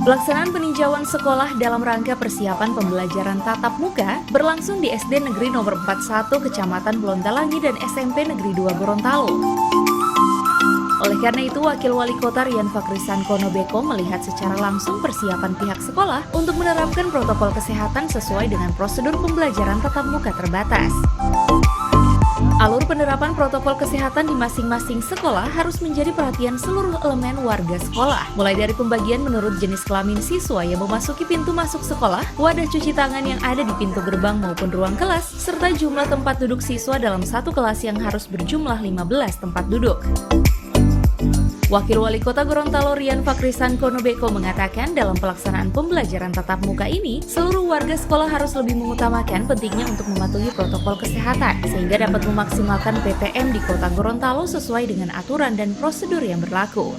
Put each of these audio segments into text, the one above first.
Pelaksanaan peninjauan sekolah dalam rangka persiapan pembelajaran tatap muka berlangsung di SD Negeri Nomor 41 Kecamatan Blontalangi dan SMP Negeri 2 Gorontalo. Oleh karena itu, Wakil Wali Kota Rian Fakrisan Konobeko melihat secara langsung persiapan pihak sekolah untuk menerapkan protokol kesehatan sesuai dengan prosedur pembelajaran tatap muka terbatas. Alur penerapan protokol kesehatan di masing-masing sekolah harus menjadi perhatian seluruh elemen warga sekolah. Mulai dari pembagian menurut jenis kelamin siswa yang memasuki pintu masuk sekolah, wadah cuci tangan yang ada di pintu gerbang maupun ruang kelas, serta jumlah tempat duduk siswa dalam satu kelas yang harus berjumlah 15 tempat duduk. Wakil Wali Kota Gorontalo Rian Fakrisan Konobeko mengatakan dalam pelaksanaan pembelajaran tatap muka ini, seluruh warga sekolah harus lebih mengutamakan pentingnya untuk mematuhi protokol kesehatan, sehingga dapat memaksimalkan PTM di Kota Gorontalo sesuai dengan aturan dan prosedur yang berlaku.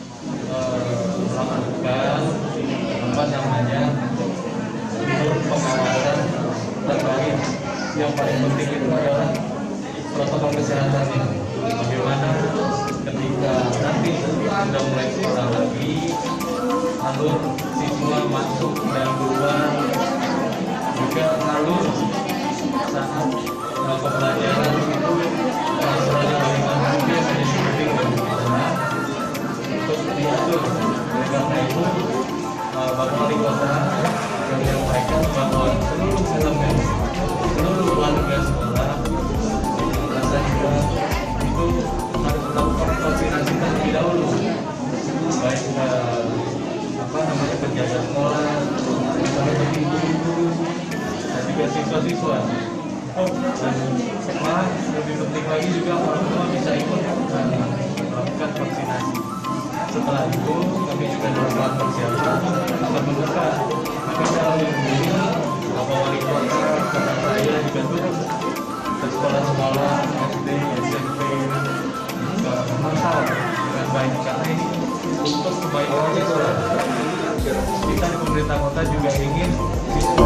Melakukan tempat namanya pengawasan terkait yang paling penting itu adalah protokol kesehatan ini. Bagaimana ketika nanti sudah mulai sekolah lagi, alur siswa masuk dan keluar, juga alur saat pembelajaran itu masalahnya bagaimana biasanya penting bagaimana untuk diatur. Oleh karena itu, Bapak Wali Kota menyampaikan bahwa seluruh elemen, seluruh warga sekolah merasa juga itu harus melakukan vaksinasi terlebih dahulu, baik penjaga sekolah, guru, dan juga siswa-siswa. Dan malah lebih penting lagi juga orang tua bisa ikut melakukan vaksinasi. Setelah itu kami juga melakukan persiapan akan membuka dalam minggu ini Bapak Wali Kota Kota Raya juga turun ke sekolah-sekolah SD, SMP memantau dengan baik karena ini untuk kebaikan siswa. Kita di pemerintah kota juga ingin siswa